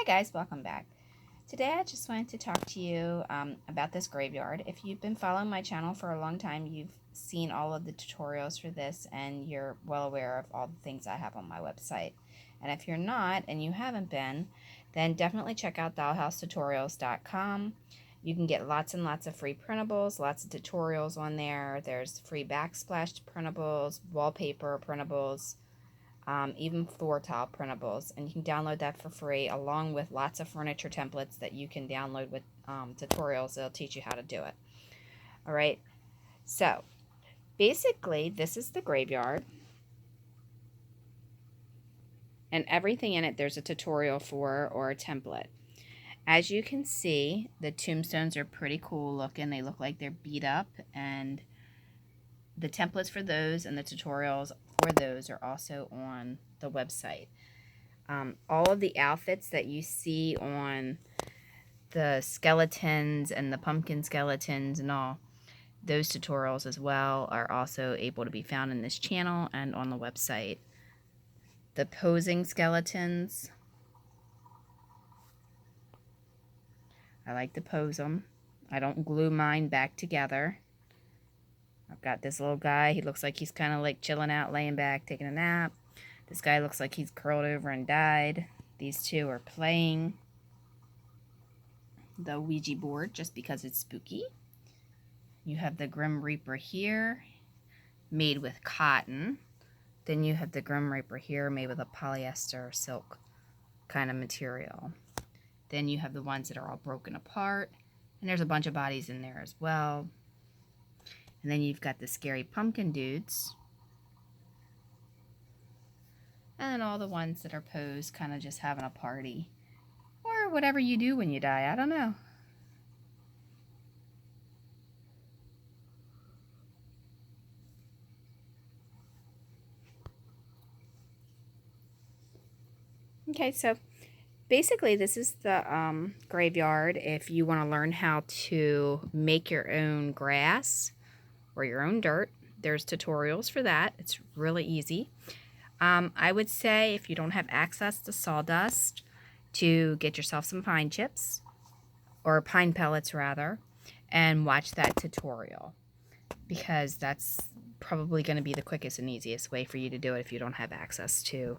guys, welcome back. Today I just wanted to talk to you about this graveyard. If you've been following my channel for a long time, you've seen all of the tutorials for this and you're well aware of all the things I have on my website. And if you're not and you haven't been, then definitely check out dollhousetutorials.com. You can get lots and lots of free printables, lots of tutorials on there. There's free backsplash printables, wallpaper printables, even floor tile printables, and you can download that for free along with lots of furniture templates that you can download with tutorials that'll teach you how to do it. Alright, so basically this is the graveyard, and everything in it there's a tutorial for or a template. As you can see, the tombstones are pretty cool looking. They look like they're beat up, and the templates for those and the tutorials for those are also on the website. All of the outfits that you see on the skeletons and the pumpkin skeletons and all, those tutorials as well are also able to be found in this channel and on the website. The posing skeletons, I like to pose them. I don't glue mine back together. I've got this little guy. He looks like he's kind of like chilling out, laying back, taking a nap. This guy looks like he's curled over and died. These two are playing the Ouija board just because it's spooky. You have the Grim Reaper here, made with cotton. Then you have the Grim Reaper here, made with a polyester silk kind of material. Then you have the ones that are all broken apart. And there's a bunch of bodies in there as well. And then you've got the scary pumpkin dudes. And then all the ones that are posed kind of just having a party. Or whatever you do when you die, I don't know. Okay, so basically this is the graveyard. If you want to learn how to make your own grass or your own dirt, there's tutorials for that. It's really easy. I would say if you don't have access to sawdust, to get yourself some pine chips, or pine pellets rather, and watch that tutorial, because that's probably going to be the quickest and easiest way for you to do it if you don't have access to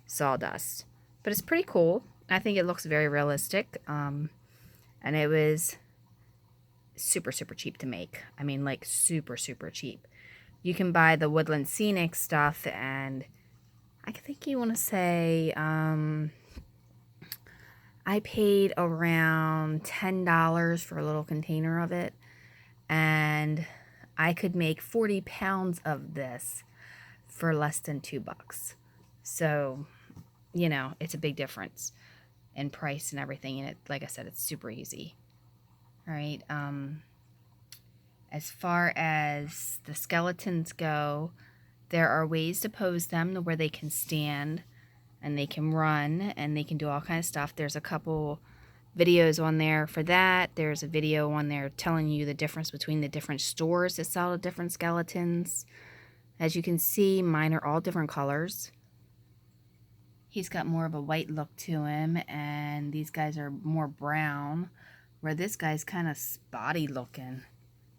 sawdust. But it's pretty cool. I think it looks very realistic, and it was super cheap to make. I mean, like super cheap. You can buy the Woodland Scenic stuff, and I think you want to say I paid around $10 for a little container of it, and I could make 40 pounds of this for less than $2. So, you know, it's a big difference in price and everything, and it, like I said, it's super easy. All right, as far as the skeletons go, there are ways to pose them to where they can stand and they can run and they can do all kinds of stuff. There's a couple videos on there for that. There's a video on there telling you the difference between the different stores that sell the different skeletons. As you can see, mine are all different colors. He's got more of a white look to him, and these guys are more brown, where this guy's kind of spotty looking.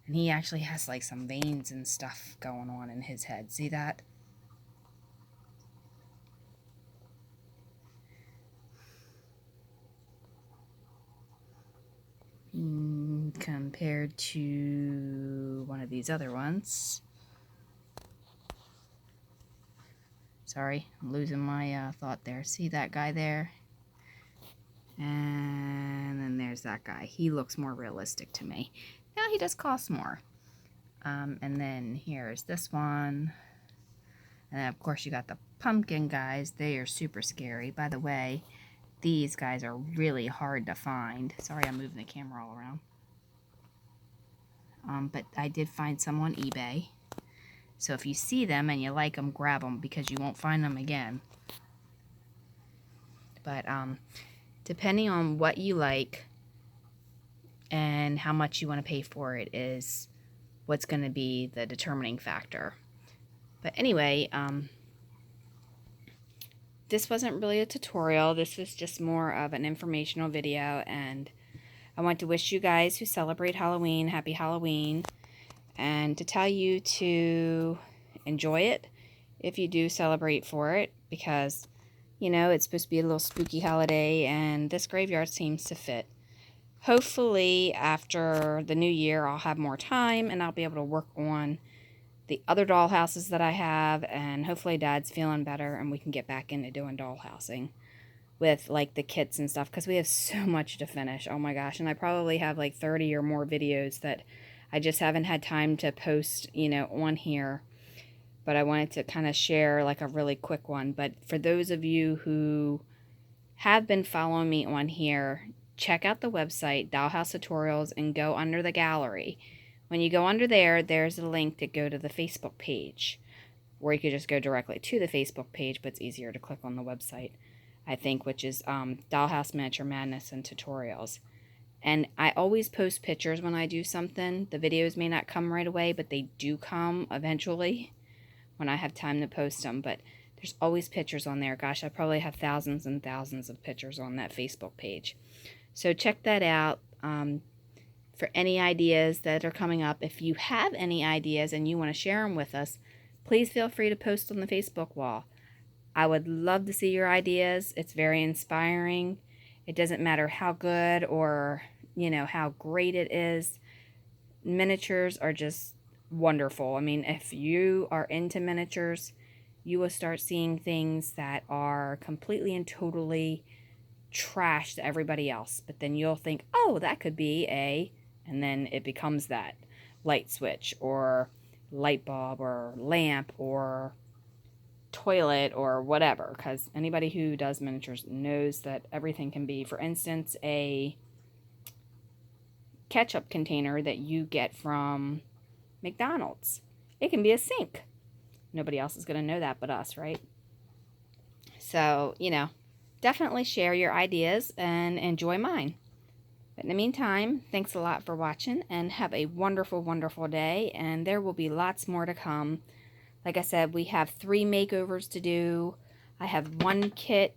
And he actually has like some veins and stuff going on in his head. See that? Compared to one of these other ones. Sorry, I'm losing my thought there. See that guy there? And then there's that guy. He looks more realistic to me. Now he does cost more. And then here's this one. And then of course you got the pumpkin guys. They are super scary. By the way, these guys are really hard to find. Sorry, I'm moving the camera all around. But I did find some on eBay. So if you see them and you like them, grab them, because you won't find them again. But depending on what you like and how much you want to pay for it is what's going to be the determining factor. But anyway, this wasn't really a tutorial. This was just more of an informational video, and I want to wish you guys who celebrate Halloween happy Halloween, and to tell you to enjoy it if you do celebrate for it, because you know it's supposed to be a little spooky holiday, and this graveyard seems to fit. Hopefully after the new year I'll have more time and I'll be able to work on the other dollhouses that I have, and hopefully Dad's feeling better and we can get back into doing dollhousing with like the kits and stuff, because we have so much to finish. Oh my gosh. And I probably have like 30 or more videos that I just haven't had time to post, you know, on here. But I wanted to kind of share like a really quick one. But for those of you who have been following me on here, check out the website Dollhouse Tutorials and go under the gallery. When you go under there, there's a link to go to the Facebook page, or you could just go directly to the Facebook page, but it's easier to click on the website, I think, which is Dollhouse Miniature Madness and Tutorials. And I always post pictures when I do something. The videos may not come right away, but they do come eventually when I have time to post them. But there's always pictures on there. Gosh, I probably have thousands and thousands of pictures on that Facebook page. So check that out. For any ideas that are coming up. If you have any ideas and you want to share them with us, please feel free to post on the Facebook wall. I would love to see your ideas. It's very inspiring. It doesn't matter how good or, you know, how great it is. Miniatures are just wonderful. I mean, if you are into miniatures, you will start seeing things that are completely and totally trash to everybody else. But then you'll think, oh, that could be a... and then it becomes that light switch or light bulb or lamp or toilet or whatever, because anybody who does miniatures knows that everything can be, for instance, a ketchup container that you get from McDonald's. It can be a sink. Nobody else is going to know that but us, right? So, you know, definitely share your ideas and enjoy mine. But in the meantime, thanks a lot for watching, and have a wonderful, wonderful day, and there will be lots more to come. Like I said, we have 3 makeovers to do. I have 1 kit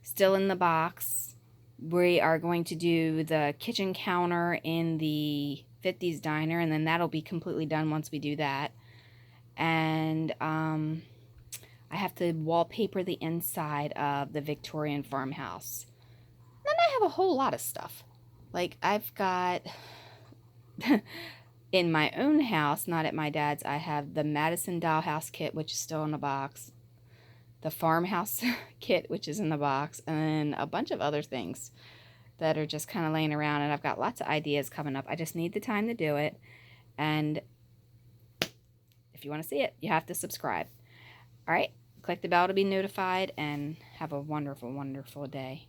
still in the box. We are going to do the kitchen counter in the 50s diner, and then that'll be completely done once we do that. And I have to wallpaper the inside of the Victorian farmhouse. Then I have a whole lot of stuff. Like I've got in my own house, not at my dad's, I have the Madison Dollhouse kit, which is still in the box, the farmhouse kit, which is in the box, and then a bunch of other things that are just kind of laying around. And I've got lots of ideas coming up. I just need the time to do it. And if you want to see it, you have to subscribe. All right, click the bell to be notified, and have a wonderful, wonderful day.